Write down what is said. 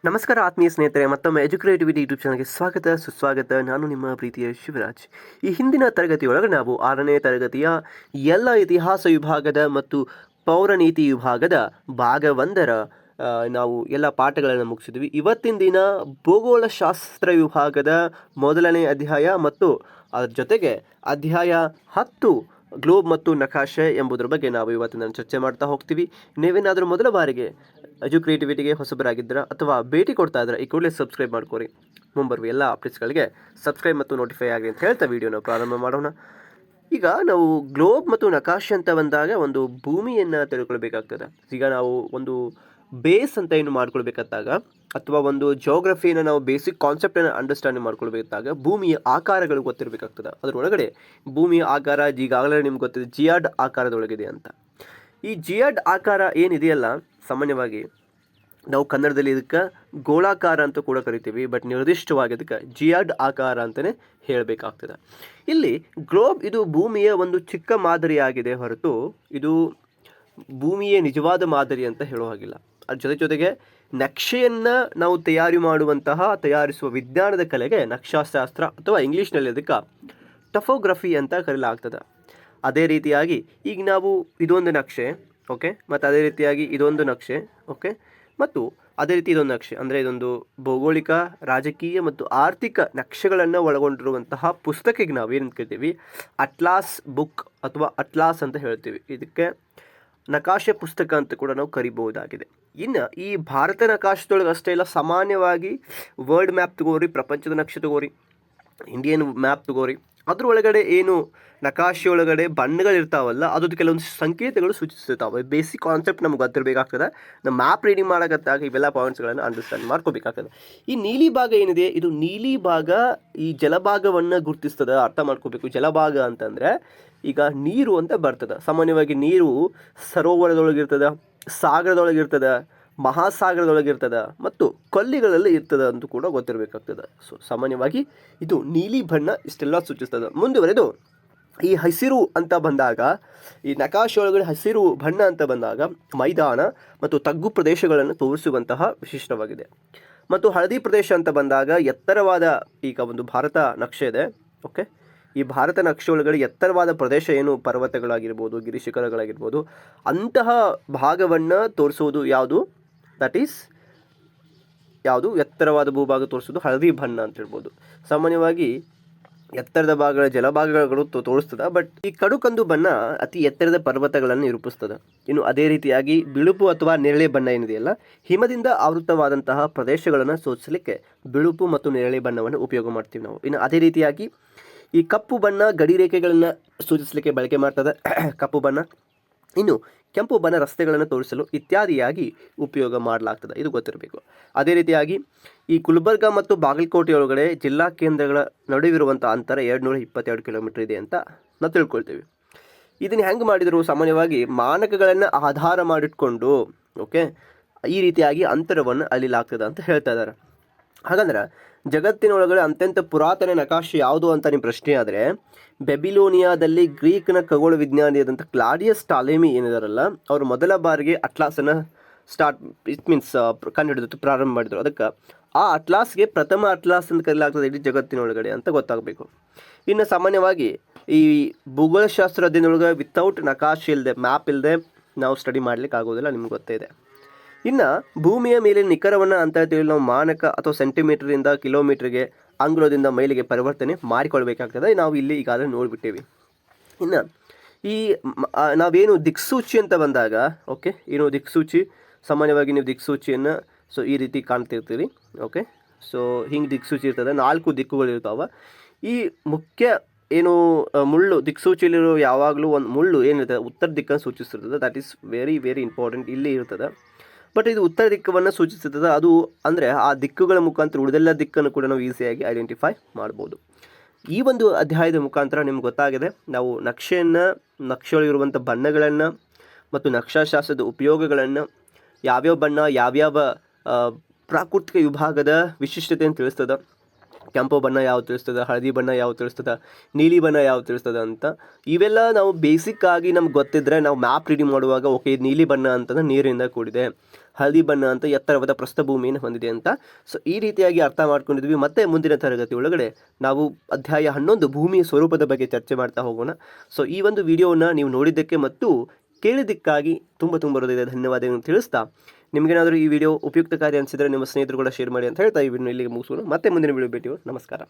ನಮಸ್ಕಾರ ಆತ್ಮೀಯ ಸ್ನೇಹಿತರೆ, ಮತ್ತೊಮ್ಮೆ ಎಜುಕ್ರಿಯೇಟಿವಿಟಿ ಯೂಟ್ಯೂಬ್ ಚಾನಲ್ಗೆ ಸ್ವಾಗತ ಸುಸ್ವಾಗತ. ನಾನು ನಿಮ್ಮ ಪ್ರೀತಿಯ ಶಿವರಾಜ್. ಈ ಹಿಂದಿನ ತರಗತಿಯೊಳಗೆ ನಾವು 6ನೇ ತರಗತಿಯ ಎಲ್ಲ ಇತಿಹಾಸ ವಿಭಾಗದ ಮತ್ತು ಪೌರನೀತಿ ವಿಭಾಗದ ಭಾಗ 1ರ ನಾವು ಎಲ್ಲ ಪಾಠಗಳನ್ನು ಮುಗಿಸಿದ್ವಿ. ಇವತ್ತಿನ ದಿನ ಭೂಗೋಳಶಾಸ್ತ್ರ ವಿಭಾಗದ ಮೊದಲನೇ ಅಧ್ಯಾಯ ಮತ್ತು ಅದರ ಜೊತೆಗೆ ಅಧ್ಯಾಯ 10 ಗ್ಲೋಬ್ ಮತ್ತು ನಕಾಶೆ ಎಂಬುದರ ಬಗ್ಗೆ ನಾವು ಇವತ್ತಿನ ಚರ್ಚೆ ಮಾಡ್ತಾ ಹೋಗ್ತೀವಿ. ನೀವೇನಾದರೂ ಮೊದಲ ಬಾರಿಗೆ ಎಜುಕ್ರಿಯೇಟಿವಿಟಿಗೆ ಹೊಸಬರಾಗಿದ್ದೀರಾ ಅಥವಾ ಭೇಟಿ ಕೊಡ್ತಾ ಇದ್ರೆ ಈ ಕೂಡಲೇ ಸಬ್ಸ್ಕ್ರೈಬ್ ಮಾಡ್ಕೊರಿ. ಮುಂಬರುವ ಎಲ್ಲ ಅಪ್ಡೇಟ್ಸ್ಗಳಿಗೆ ಸಬ್ಸ್ಕ್ರೈಬ್ ಮತ್ತು ನೋಟಿಫೈ ಆಗಿ ಅಂತ ಹೇಳ್ತಾ ವಿಡಿಯೋನ ಪ್ರಾರಂಭ ಮಾಡೋಣ. ಈಗ ನಾವು ಗ್ಲೋಬ್ ಮತ್ತು ನಕಾಶೆ ಅಂತ ಬಂದಾಗ ಒಂದು ಭೂಮಿಯನ್ನು ತಿಳ್ಕೊಳ್ಬೇಕಾಗ್ತದೆ. ಈಗ ನಾವು ಒಂದು ಬೇಸ್ ಅಂತ ಏನು ಮಾಡ್ಕೊಳ್ಬೇಕಾದಾಗ ಅಥವಾ ಒಂದು ಜೋಗ್ರಫಿಯನ್ನು ನಾವು ಬೇಸಿಕ್ ಕಾನ್ಸೆಪ್ಟನ್ನು ಅಂಡರ್ಸ್ಟ್ಯಾಂಡಿಂಗ್ ಮಾಡ್ಕೊಳ್ಬೇಕಾದಾಗ ಭೂಮಿಯ ಆಕಾರಗಳು ಗೊತ್ತಿರಬೇಕಾಗ್ತದೆ. ಅದರೊಳಗಡೆ ಭೂಮಿಯ ಆಕಾರ ಈಗಾಗಲೇ ನಿಮ್ಗೆ ಗೊತ್ತಿದೆ, ಜಿಯಾಡ್ ಆಕಾರದೊಳಗಿದೆ ಅಂತ. ಈ ಜಿಯಾಡ್ ಆಕಾರ ಏನಿದೆಯಲ್ಲ, ಸಾಮಾನ್ಯವಾಗಿ ನಾವು ಕನ್ನಡದಲ್ಲಿ ಇದಕ್ಕೆ ಗೋಳಾಕಾರ ಅಂತ ಕೂಡ ಕರಿತೀವಿ, ಬಟ್ ನಿರ್ದಿಷ್ಟವಾಗಿ ಇದಕ್ಕೆ ಜಿಯಾಡ್ ಆಕಾರ ಅಂತಲೇ ಹೇಳಬೇಕಾಗ್ತದೆ. ಇಲ್ಲಿ ಗ್ಲೋಬ್ ಇದು ಭೂಮಿಯ ಒಂದು ಚಿಕ್ಕ ಮಾದರಿಯಾಗಿದೆ ಹೊರತು ಇದು ಭೂಮಿಯ ನಿಜವಾದ ಮಾದರಿ ಅಂತ ಹೇಳೋ ಹಾಗಿಲ್ಲ. ಅದ್ರ ಜೊತೆಗೆ ನಕ್ಷೆಯನ್ನು ನಾವು ತಯಾರಿಸುವ ವಿಜ್ಞಾನದ ಕಲೆಗೆ ನಕ್ಷಾಶಾಸ್ತ್ರ ಅಥವಾ ಇಂಗ್ಲೀಷ್ನಲ್ಲಿ ಅದಕ್ಕೆ ಟಫೋಗ್ರಫಿ ಅಂತ ಕರೆಯಲಾಗ್ತದೆ. ಅದೇ ರೀತಿಯಾಗಿ ಈಗ ನಾವು ಇದೊಂದು ನಕ್ಷೆ, ಓಕೆ, ಮತ್ತು ಅದೇ ರೀತಿಯಾಗಿ ಇದೊಂದು ನಕ್ಷೆ, ಓಕೆ, ಮತ್ತು ಅದೇ ರೀತಿ ಇದೊಂದು ನಕ್ಷೆ ಅಂದರೆ ಇದೊಂದು ಭೌಗೋಳಿಕ, ರಾಜಕೀಯ ಮತ್ತು ಆರ್ಥಿಕ ನಕ್ಷೆಗಳನ್ನು ಒಳಗೊಂಡಿರುವಂತಹ ಪುಸ್ತಕಕ್ಕೆ ನಾವು ಏನು ಕೇಳ್ತೀವಿ, ಅಟ್ಲಾಸ್ ಬುಕ್ ಅಥವಾ ಅಟ್ಲಾಸ್ ಅಂತ ಹೇಳ್ತೀವಿ. ಇದಕ್ಕೆ ನಕಾಶೆ ಪುಸ್ತಕ ಅಂತ ಕೂಡ ನಾವು ಕರಿಬಹುದಾಗಿದೆ. ಇನ್ನು ಈ ಭಾರತ ನಕಾಶದೊಳಗೆ ಅಷ್ಟೇ ಇಲ್ಲ, ಸಾಮಾನ್ಯವಾಗಿ ವರ್ಲ್ಡ್ ಮ್ಯಾಪ್ ತಗೋರಿ, ಪ್ರಪಂಚದ ನಕ್ಷೆ ತಗೋರಿ, ಇಂಡಿಯನ್ ಮ್ಯಾಪ್ ತಗೋರಿ, ಅದ್ರೊಳಗಡೆ ಏನು ನಕಾಶೆ ಒಳಗಡೆ ಬಣ್ಣಗಳಿರ್ತಾವಲ್ಲ, ಅದು ಕೆಲವೊಂದು ಸಂಕೇತಗಳು ಸೂಚಿಸ್ತಿರ್ತಾವೆ. ಬೇಸಿಕ್ ಕಾನ್ಸೆಪ್ಟ್ ನಮ್ಗೆ ಗೊತ್ತಿರಬೇಕಾಗ್ತದೆ. ನಮ್ಮ ಮ್ಯಾಪ್ ರೀಡಿಂಗ್ ಮಾಡೋಕತ್ತಾಗ ಇವೆಲ್ಲ ಪಾಯಿಂಟ್ಸ್ಗಳನ್ನು ಅಂಡರ್ಸ್ಟ್ಯಾಂಡ್ ಮಾಡ್ಕೋಬೇಕಾಗ್ತದೆ. ಈ ನೀಲಿ ಭಾಗ ಏನಿದೆ, ಇದು ನೀಲಿ ಭಾಗ ಈ ಜಲಭಾಗವನ್ನು ಗುರುತಿಸ್ತದೆ, ಅರ್ಥ ಮಾಡ್ಕೋಬೇಕು. ಜಲಭಾಗ ಅಂತಂದರೆ ಈಗ ನೀರು ಅಂತ ಬರ್ತದೆ. ಸಾಮಾನ್ಯವಾಗಿ ನೀರು ಸರೋವರದೊಳಗಿರ್ತದೆ, ಸಾಗರದೊಳಗಿರ್ತದೆ, ಮಹಾಸಾಗರದೊಳಗಿರ್ತದೆ ಮತ್ತು ಕೊಲ್ಲಿಗಳಲ್ಲಿ ಇರ್ತದೆ ಅಂತ ಕೂಡ ಗೊತ್ತಿರಬೇಕಾಗ್ತದೆ. ಸೊ ಸಾಮಾನ್ಯವಾಗಿ ಇದು ನೀಲಿ ಬಣ್ಣ ಇಷ್ಟೆಲ್ಲ ಸೂಚಿಸ್ತದೆ. ಮುಂದುವರೆದು ಈ ಹಸಿರು ಅಂತ ಬಂದಾಗ, ಈ ನಕಾಶೆ ಒಳಗಡೆ ಹಸಿರು ಬಣ್ಣ ಅಂತ ಬಂದಾಗ ಮೈದಾನ ಮತ್ತು ತಗ್ಗು ಪ್ರದೇಶಗಳನ್ನು ತೋರಿಸುವಂತಹ ವಿಶಿಷ್ಟವಾಗಿದೆ. ಮತ್ತು ಹಳದಿ ಪ್ರದೇಶ ಅಂತ ಬಂದಾಗ ಎತ್ತರವಾದ, ಈಗ ಒಂದು ಭಾರತ ನಕ್ಷೆ ಇದೆ, ಓಕೆ, ಈ ಭಾರತ ನಕ್ಷೆ ಒಳಗಡೆ ಎತ್ತರವಾದ ಪ್ರದೇಶ ಏನು ಪರ್ವತಗಳಾಗಿರ್ಬೋದು, ಗಿರಿಶಿಖರಗಳಾಗಿರ್ಬೋದು, ಅಂತಹ ಭಾಗವನ್ನು ತೋರಿಸುವುದು ಯಾವುದು, ದಟ್ ಈಸ್ ಯಾವುದು ಎತ್ತರವಾದ ಭೂಭಾಗ ತೋರಿಸೋದು ಹಳದಿ ಬಣ್ಣ ಅಂತ ಹೇಳ್ಬೋದು. ಸಾಮಾನ್ಯವಾಗಿ ಎತ್ತರದ ಭಾಗಗಳ ಜಲಭಾಗಗಳು ತೋರಿಸ್ತದೆ, ಬಟ್ ಈ ಕಡುಕಂದು ಬಣ್ಣ ಅತಿ ಎತ್ತರದ ಪರ್ವತಗಳನ್ನು ನಿರೂಪಿಸ್ತದೆ. ಇನ್ನು ಅದೇ ರೀತಿಯಾಗಿ ಬಿಳುಪು ಅಥವಾ ನೇರಳೆ ಬಣ್ಣ ಏನಿದೆಯಲ್ಲ, ಹಿಮದಿಂದ ಆವೃತವಾದಂತಹ ಪ್ರದೇಶಗಳನ್ನು ಸೂಚಿಸಲಿಕ್ಕೆ ಬಿಳುಪು ಮತ್ತು ನೇರಳೆ ಬಣ್ಣವನ್ನು ಉಪಯೋಗ ಮಾಡ್ತೀವಿ ನಾವು. ಇನ್ನು ಅದೇ ರೀತಿಯಾಗಿ ಈ ಕಪ್ಪು ಬಣ್ಣ ಗಡಿರೇಖೆಗಳನ್ನು ಸೂಚಿಸಲಿಕ್ಕೆ ಬಳಕೆ ಮಾಡ್ತದೆ, ಕಪ್ಪು ಬಣ್ಣ. ಇನ್ನು ಕೆಂಪು ಬಣ್ಣ ರಸ್ತೆಗಳನ್ನು ತೋರಿಸಲು ಇತ್ಯಾದಿಯಾಗಿ ಉಪಯೋಗ ಮಾಡಲಾಗ್ತದೆ, ಇದು ಗೊತ್ತಿರಬೇಕು. ಅದೇ ರೀತಿಯಾಗಿ ಈ ಗುಲ್ಬರ್ಗ ಮತ್ತು ಬಾಗಲಕೋಟೆ ಒಳಗಡೆ ಜಿಲ್ಲಾ ಕೇಂದ್ರಗಳ ನಡುವಿರುವಂಥ ಅಂತರ 222 ಕಿಲೋಮೀಟರ್ ಇದೆ ಅಂತ ನಾವು ತಿಳ್ಕೊಳ್ತೀವಿ. ಇದನ್ನು ಹೆಂಗೆ ಮಾಡಿದರು, ಸಾಮಾನ್ಯವಾಗಿ ಮಾನಕಗಳನ್ನು ಆಧಾರ ಮಾಡಿಟ್ಕೊಂಡು, ಓಕೆ, ಈ ರೀತಿಯಾಗಿ ಅಂತರವನ್ನು ಅಳಿಲಾಗ್ತದೆ ಅಂತ ಹೇಳ್ತಾ ಇದ್ದಾರೆ. ಹಾಗಂದ್ರೆ ಜಗತ್ತಿನೊಳಗಡೆ ಅತ್ಯಂತ ಪುರಾತನ ನಕಾಶೆ ಯಾವುದು ಅಂತ ನಿಮ್ಮ ಪ್ರಶ್ನೆ ಆದರೆ, ಬೆಬಿಲೋನಿಯಾದಲ್ಲಿ ಗ್ರೀಕ್ನ ಖಗೋಳ ವಿಜ್ಞಾನಿಯಾದಂಥ ಕ್ಲಾಡಿಯಸ್ ಟಾಲೆಮಿ ಏನಿದಾರಲ್ಲ, ಅವರು ಮೊದಲ ಬಾರಿಗೆ ಅಟ್ಲಾಸನ್ನು ಕಂಡುಹಿಡಿದು ಪ್ರಾರಂಭ ಮಾಡಿದರು. ಅದಕ್ಕೆ ಆ ಅಟ್ಲಾಸ್ಗೆ ಪ್ರಥಮ ಅಟ್ಲಾಸ್ ಅಂತ ಕರೆಯಲಾಗ್ತದೆ ಇಡೀ ಜಗತ್ತಿನೊಳಗಡೆ ಅಂತ ಗೊತ್ತಾಗಬೇಕು. ಇನ್ನು ಸಾಮಾನ್ಯವಾಗಿ ಈ ಭೂಗೋಳಶಾಸ್ತ್ರ ಅಧ್ಯಯನದೊಳಗೆ ವಿತೌಟ್ ನಕಾಶೆ ಇಲ್ಲದೆ, ಮ್ಯಾಪ್ ಇಲ್ಲದೆ ನಾವು ಸ್ಟಡಿ ಮಾಡಲಿಕ್ಕೆ ಆಗೋದಿಲ್ಲ, ನಿಮ್ಗೆ ಗೊತ್ತೇ ಇದೆ. ಇನ್ನು ಭೂಮಿಯ ಮೇಲೆ ನಿಖರವನ್ನು ಅಂತ ಹೇಳ್ತೀವಿ ನಾವು ಮಾನಕ ಅಥವಾ ಸೆಂಟಿಮೀಟರಿಂದ ಕಿಲೋಮೀಟರ್ಗೆ, ಅಂಗುಲದಿಂದ ಮೈಲಿಗೆ ಪರಿವರ್ತನೆ ಮಾಡಿಕೊಳ್ಬೇಕಾಗ್ತದೆ. ನಾವು ಇಲ್ಲಿ ಈಗಾಗಲೇ ನೋಡಿಬಿಟ್ಟೇವಿ. ಇನ್ನು ಈ ನಾವೇನು ದಿಕ್ಸೂಚಿ ಅಂತ ಬಂದಾಗ, ಓಕೆ, ಏನು ದಿಕ್ಸೂಚಿ, ಸಾಮಾನ್ಯವಾಗಿ ನೀವು ದಿಕ್ಸೂಚಿಯನ್ನು ಸೊ ಈ ರೀತಿ ಕಾಣ್ತಿರ್ತೀರಿ, ಓಕೆ. ಸೊ ಹಿಂಗೆ ದಿಕ್ಸೂಚಿ ಇರ್ತದೆ, 4 ದಿಕ್ಕುಗಳು ಇರ್ತಾವೆ. ಈ ಮುಖ್ಯ ಏನು ಮುಳ್ಳು ದಿಕ್ಸೂಚಿಯಲ್ಲಿರೋ ಯಾವಾಗಲೂ ಒಂದು ಮುಳ್ಳು ಏನಿರ್ತದೆ ಉತ್ತರ ದಿಕ್ಕನ್ನು ಸೂಚಿಸ್ತಿರ್ತದೆ. That is very very important, ಇಲ್ಲಿ ಇರ್ತದೆ. ಬಟ್ ಇದು ಉತ್ತರ ದಿಕ್ಕನ್ನು ಸೂಚಿಸುತ್ತದೆ. ಅದು ಅಂದರೆ ಆ ದಿಕ್ಕುಗಳ ಮುಖಾಂತರ ಉಳಿದೆಲ್ಲ ದಿಕ್ಕನ್ನು ಕೂಡ ನಾವು ಈಸಿಯಾಗಿ ಐಡೆಂಟಿಫೈ ಮಾಡ್ಬೋದು. ಈ ಒಂದು ಅಧ್ಯಾಯದ ಮುಖಾಂತರ ನಿಮ್ಗೆ ಗೊತ್ತಾಗಿದೆ ನಾವು ನಕ್ಷೆಯೊಳಗಿರುವಂಥ ಬಣ್ಣಗಳನ್ನು ಮತ್ತು ನಕ್ಷಾಶಾಸ್ತ್ರದ ಉಪಯೋಗಗಳನ್ನು, ಯಾವ್ಯಾವ ಬಣ್ಣ ಯಾವ್ಯಾವ ಪ್ರಾಕೃತಿಕ ವಿಭಾಗದ ವಿಶಿಷ್ಟತೆಯನ್ನು ತಿಳಿಸ್ತದೆ, ಕೆಂಪು ಬಣ್ಣ ಯಾವ ತಿಳಿಸ್ತದೆ, ಹಳದಿ ಬಣ್ಣ ಯಾವ ತಿಳಿಸ್ತದೆ, ನೀಲಿ ಬಣ್ಣ ಯಾವ ತಿಳಿಸ್ತದೆ ಅಂತ. ಇವೆಲ್ಲ ನಾವು ಬೇಸಿಕ್ ಆಗಿ ನಮ್ಗೆ ಗೊತ್ತಿದ್ದರೆ ನಾವು ಮ್ಯಾಪ್ ರೀಡಿಂಗ್ ಮಾಡುವಾಗ ಓಕೆ ನೀಲಿ ಬಣ್ಣ ಅಂತಂದ್ರೆ ನೀರಿನಿಂದ ಕೂಡಿದೆ, ಹಳದಿ ಬಣ್ಣ ಅಂತ ಎತ್ತರವಾದ ಪ್ರಸ್ಥಭೂಮಿಯನ್ನು ಹೊಂದಿದೆ ಅಂತ. ಸೊ ಈ ರೀತಿಯಾಗಿ ಅರ್ಥ ಮಾಡ್ಕೊಂಡಿದ್ವಿ. ಮತ್ತೆ ಮುಂದಿನ ತರಗತಿ ಒಳಗಡೆ ನಾವು ಅಧ್ಯಾಯ 11 ಭೂಮಿಯ ಸ್ವರೂಪದ ಬಗ್ಗೆ ಚರ್ಚೆ ಮಾಡ್ತಾ ಹೋಗೋಣ. ಸೊ ಈ ಒಂದು ವಿಡಿಯೋವನ್ನು ನೀವು ನೋಡಿದ್ದಕ್ಕೆ ಮತ್ತು ಕೇಳಿದ್ದಕ್ಕಾಗಿ ತುಂಬ ಹೃದಯದ ಧನ್ಯವಾದಗಳನ್ನು ತಿಳಿಸ್ತಾ, ನಿಮಗೇನಾದರೂ ಈ ವಿಡಿಯೋ ಉಪಯುಕ್ತಕಾರಿ ಅನಿಸಿದರೆ ನಿಮ್ಮ ಸ್ನೇಹಿತರು ಕೂಡ ಶೇರ್ ಮಾಡಿ ಅಂತ ಹೇಳ್ತಾ ಈ ವಿಡಿಯೋ ಇಲ್ಲಿಗೆ ಮುಗಿಸೋಣ. ಮತ್ತೆ ಮುಂದಿನ ವಿಡಿಯೋ ಭೇಟಿಯೋ. ನಮಸ್ಕಾರ.